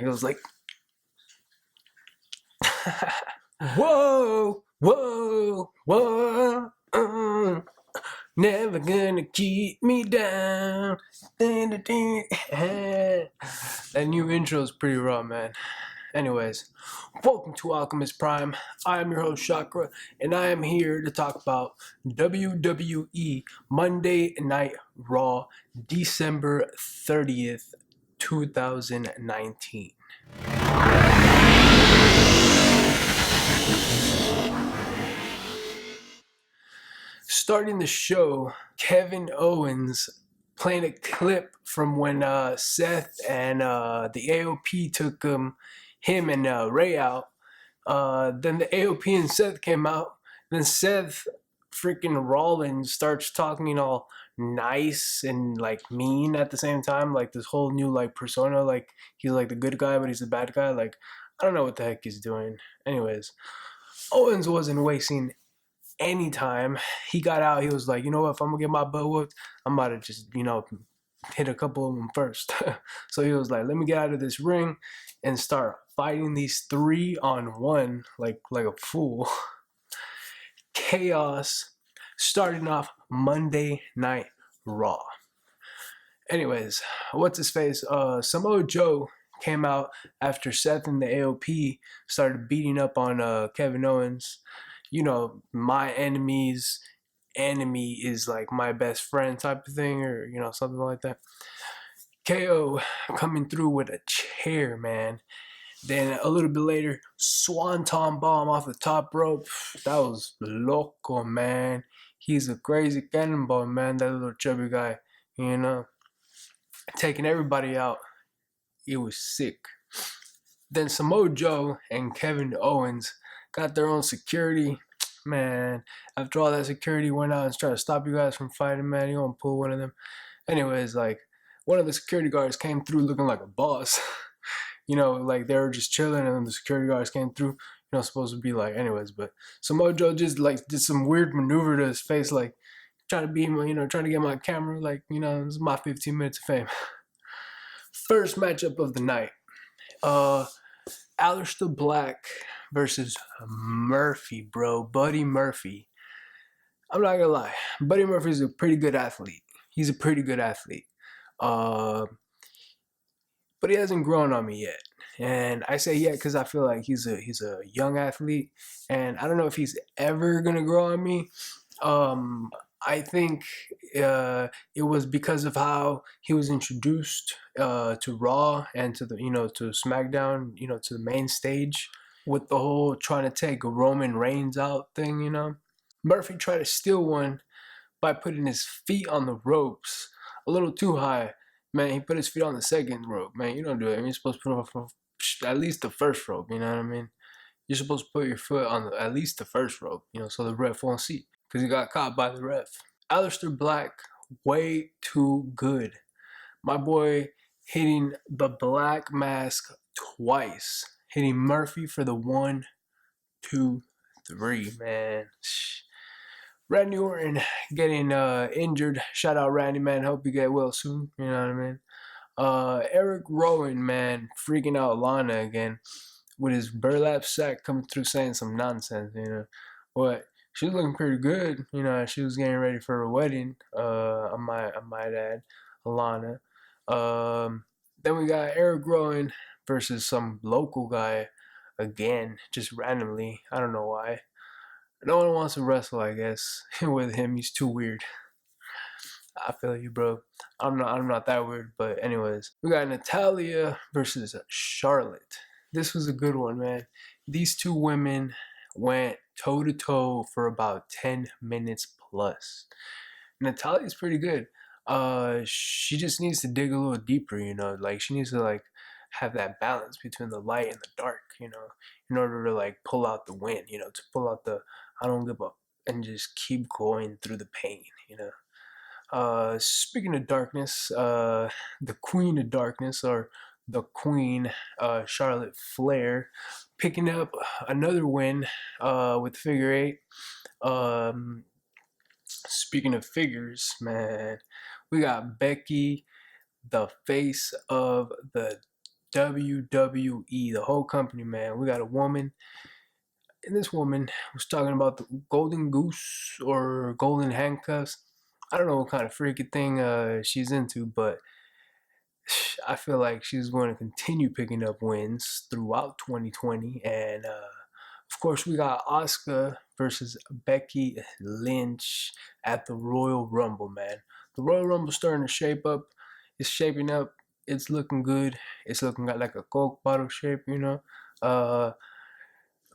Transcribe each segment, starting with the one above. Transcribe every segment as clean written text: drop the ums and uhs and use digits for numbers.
He goes like, whoa, whoa, whoa, never gonna keep me down. That new intro is pretty raw, man. Anyways, welcome to Alchemist Prime. I am your host, CHAKRA, and I am here to talk about WWE Monday Night Raw, December 30th, 2019. Starting the show, Kevin Owens playing a clip from when Seth and the AOP took him and Ray out. Then the AOP and Seth came out. Then Seth freaking Rollins starts talking all nice and like mean at the same time, like this whole new like persona, like he's like the good guy but he's the bad guy. Like I don't know what the heck he's doing. Anyways, Owens wasn't wasting any time. He got out. He was like, you know what, if I'm gonna get my butt whooped, I'm about to just hit a couple of them first. So he was like, let me get out of this ring and start fighting these 3-on-1 like a fool. Chaos starting off Monday Night Raw. Anyways, what's his face? Samoa Joe came out after Seth and the AOP started beating up on Kevin Owens. You know, my enemy's enemy is like my best friend type of thing, or something like that. KO coming through with a chair, man. Then a little bit later, Swanton bomb off the top rope. That was loco, man. He's a crazy cannonball, man. That little chubby guy, taking everybody out. It was sick. Then Samoa Joe and Kevin Owens got their own security. Man, after all that security went out and tried to stop you guys from fighting, man, you want to pull one of them. Anyways, like, one of the security guards came through looking like a boss. Like they were just chilling and then the security guards came through, supposed to be like, anyways, but Samoa Joe just like did some weird maneuver to his face, like trying to be, trying to get my camera, like, this is my 15 minutes of fame. First matchup of the night. Alistair Black versus Murphy, bro. Buddy Murphy. I'm not gonna lie. Buddy Murphy's a pretty good athlete. He's a pretty good athlete. But he hasn't grown on me yet. And I say yet because I feel like he's a young athlete. And I don't know if he's ever gonna grow on me. I think it was because of how he was introduced to Raw and to the to SmackDown, to the main stage with the whole trying to take Roman Reigns out thing. Murphy tried to steal one by putting his feet on the ropes a little too high. Man, he put his feet on the second rope. Man, you don't do it. You're supposed to put on at least the first rope. You know what I mean? You're supposed to put your foot on at least the first rope. So the ref won't see. Because he got caught by the ref. Alistair Black, way too good. My boy hitting the Black Mask twice. Hitting Murphy for the 1, 2, 3, man. Randy Orton getting injured. Shout out Randy, man. Hope you get well soon. You know what I mean? Eric Rowan, man, freaking out Lana again with his burlap sack coming through saying some nonsense, But she was looking pretty good, she was getting ready for her wedding, I might add, Alana. Then we got Eric Rowan versus some local guy again, just randomly. I don't know why. No one wants to wrestle, I guess, with him. He's too weird. I feel you, bro. I'm not that weird, but anyways. We got Natalya versus Charlotte. This was a good one, man. These two women went toe-to-toe for about 10 minutes plus. Natalya's pretty good. She just needs to dig a little deeper, like she needs to like have that balance between the light and the dark, in order to like pull out the win, to pull out the I don't give up and just keep going through the pain, Speaking of darkness, the Queen of Darkness, or the Queen, Charlotte Flair, picking up another win with figure 8. Speaking of figures, man, we got Becky, the face of the WWE, the whole company, man. We got a woman, and this woman was talking about the golden goose or golden handcuffs. I don't know what kind of freaky thing she's into, but I feel like she's going to continue picking up wins throughout 2020. And of course, we got Asuka versus Becky Lynch at the Royal Rumble, man. The Royal Rumble's starting to shape up. It's shaping up. It's looking good. It's looking like a Coke bottle shape, you know. The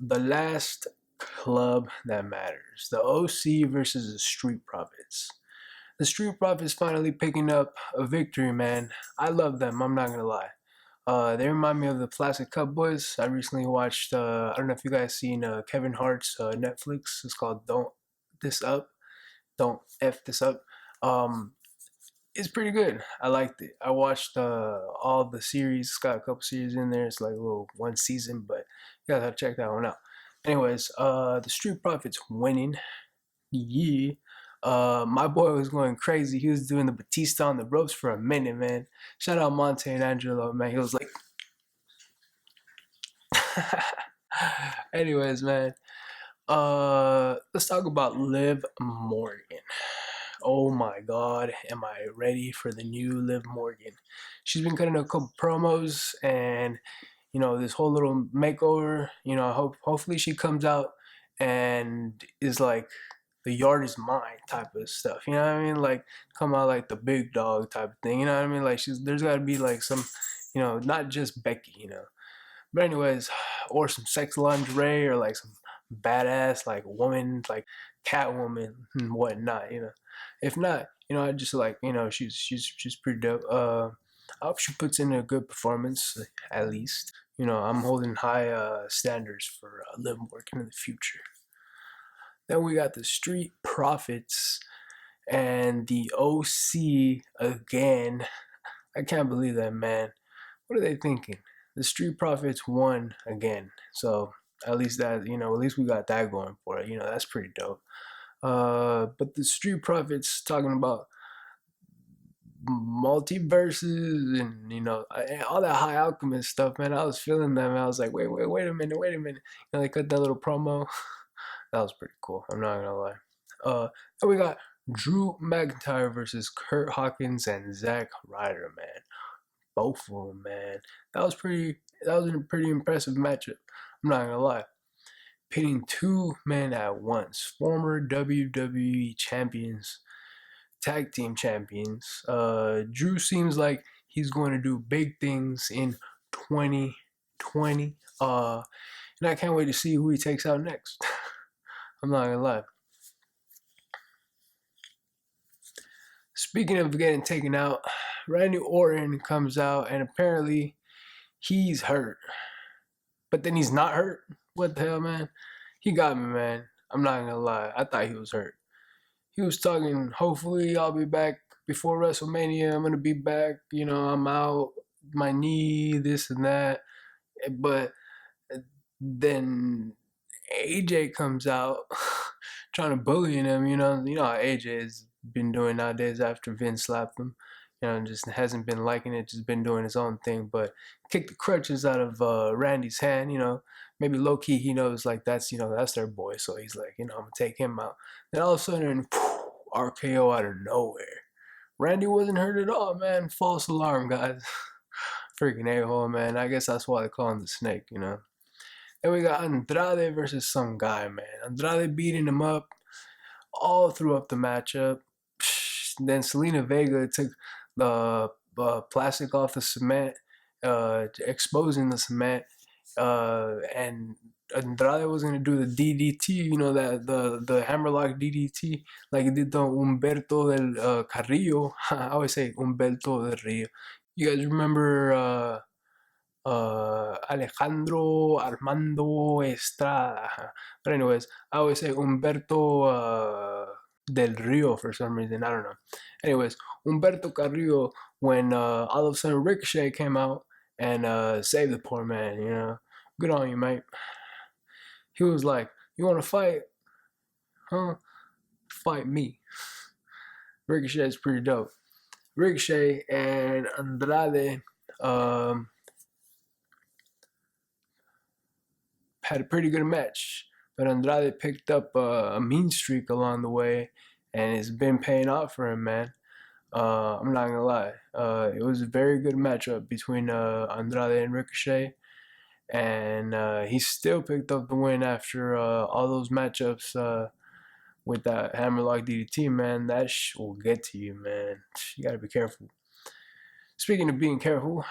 last club that matters, the OC versus the Street Profits. The Street Profits finally picking up a victory, man. I love them. I'm not gonna lie. They remind me of the Plastic Cup Boys. I recently watched. I don't know if you guys seen Kevin Hart's Netflix. It's called "Don't This Up." Don't f this up. It's pretty good. I liked it. I watched all the series. It's got a couple series in there. It's like a little one season, but you guys have to check that one out. Anyways, the Street Profits winning. Yeah. My boy was going crazy. He was doing the Batista on the ropes for a minute, man. Shout out Monte and Angelo, man. He was like, anyways, man. Let's talk about Liv Morgan. Oh my God, am I ready for the new Liv Morgan? She's been cutting a couple promos, and this whole little makeover. Hopefully she comes out and is like the yard is mine type of stuff. You know what I mean? Like come out like the big dog type of thing. You know what I mean? Like there's got to be like some, not just Becky. But anyways, or some sex lingerie or like some badass like woman like Catwoman and whatnot. If not, I just like she's pretty dope. I hope she puts in a good performance at least. I'm holding high standards for Liv Morgan in the future. Then we got the Street Profits and the OC again. I can't believe that, man. What are they thinking? The Street Profits won again. So at least that, at least we got that going for it. That's pretty dope. But the Street Profits talking about multiverses and all that High Alchemist stuff, man. I was feeling them. I was like, wait a minute. They cut that little promo. That was pretty cool. I'm not gonna lie. Then we got Drew McIntyre versus Kurt Hawkins and Zack Ryder, man. Both of them, man. That was a pretty impressive matchup. I'm not gonna lie. Pitting two men at once, former WWE champions, tag team champions. Drew seems like he's going to do big things in 2020. And I can't wait to see who he takes out next. I'm not gonna lie. Speaking of getting taken out, Randy Orton comes out and apparently he's hurt. But then he's not hurt. What the hell, man? He got me, man. I'm not gonna lie. I thought he was hurt. He was talking, hopefully I'll be back before WrestleMania. I'm gonna be back. I'm out. My knee, this and that. But then AJ comes out trying to bully him. You know how AJ has been doing nowadays after Vince slapped him. Just hasn't been liking it, just been doing his own thing. But kicked the crutches out of Randy's hand, maybe low key he knows like that's their boy. So he's like, I'm gonna take him out. Then all of a sudden, RKO out of nowhere. Randy wasn't hurt at all, man. False alarm, guys. Freaking a-hole, man. I guess that's why they call him the Snake, Then we got Andrade versus some guy, man. Andrade beating him up all throughout the matchup. Then Selena Vega took the plastic off the cement, exposing the cement, and Andrade was gonna do the DDT, that the hammerlock DDT, like he did the Humberto del Carrillo. I always say Humberto del Rio. You guys remember Alejandro Armando Estrada? But anyways, I always say Humberto del Rio for some reason. I don't know. Anyways, Humberto Carrillo, when all of a sudden Ricochet came out and saved the poor man, good on you, mate. He was like, you want to fight? Huh? Fight me. Ricochet's pretty dope. Ricochet and Andrade had a pretty good match, but Andrade picked up a mean streak along the way, and it's been paying off for him, man. I'm not gonna lie. It was a very good matchup between Andrade and Ricochet, and he still picked up the win after all those matchups with that Hammerlock DDT, man. That will get to you, man. You gotta be careful. Speaking of being careful,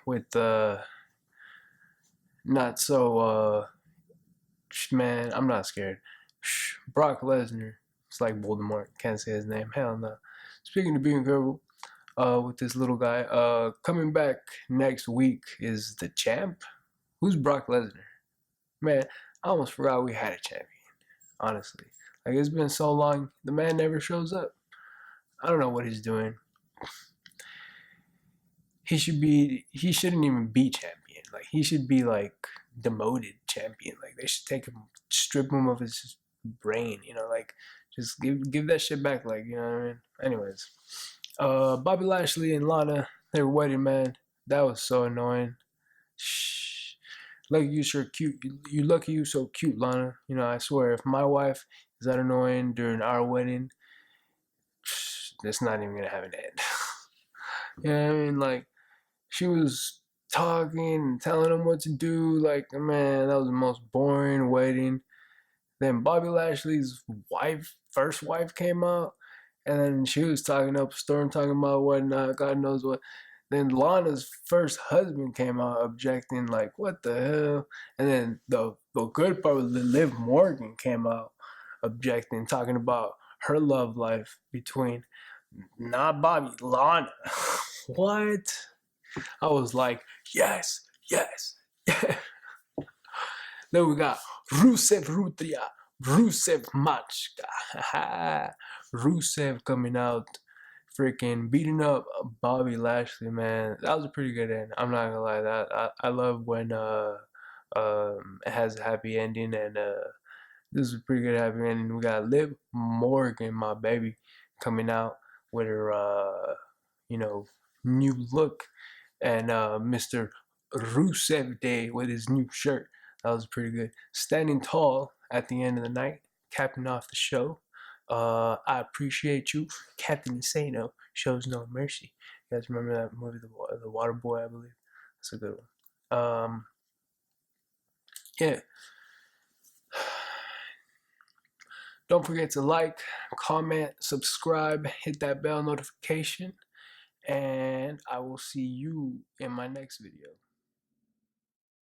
with not so man, I'm not scared. Brock Lesnar. It's like Voldemort. Can't say his name. Hell no. Speaking of being careful, with this little guy, coming back next week is the champ. Who's Brock Lesnar? Man, I almost forgot we had a champion. Honestly, like it's been so long, the man never shows up. I don't know what he's doing. He shouldn't even be champion. Like he should be like demoted champion. Like they should take him, strip him of his brain. You know, like just give that shit back. Like you know what I mean. Anyways, Bobby Lashley and Lana, their wedding, man. That was so annoying. Shh. Lucky you so cute. You lucky you so cute, Lana. You know, I swear, if my wife is that annoying during our wedding, that's not even gonna have an end. You know what I mean? Like, she was talking and telling him what to do. Like, man, that was the most boring wedding. Then Bobby Lashley's first wife came out, and then she was talking up a storm, talking about whatnot, God knows what. Then Lana's first husband came out objecting, like, what the hell? And then the good part was Liv Morgan came out objecting, talking about her love life between, not Bobby, Lana. What? I was like, yes, yes, yes. Then we got Rusev Rutria, Rusev Machka. Rusev coming out, freaking beating up Bobby Lashley, man. That was a pretty good end. I'm not gonna lie, that I love when it has a happy ending, and this is a pretty good happy ending. We got Liv Morgan, my baby, coming out with her new look, and Mr. Rusev Day with his new shirt. That was pretty good. Standing tall at the end of the night, capping off the show. I appreciate you, Captain Insano. Shows no mercy. You guys remember that movie, The Water Boy, I believe? That's a good one. Yeah. Don't forget to like, comment, subscribe, hit that bell notification, and I will see you in my next video.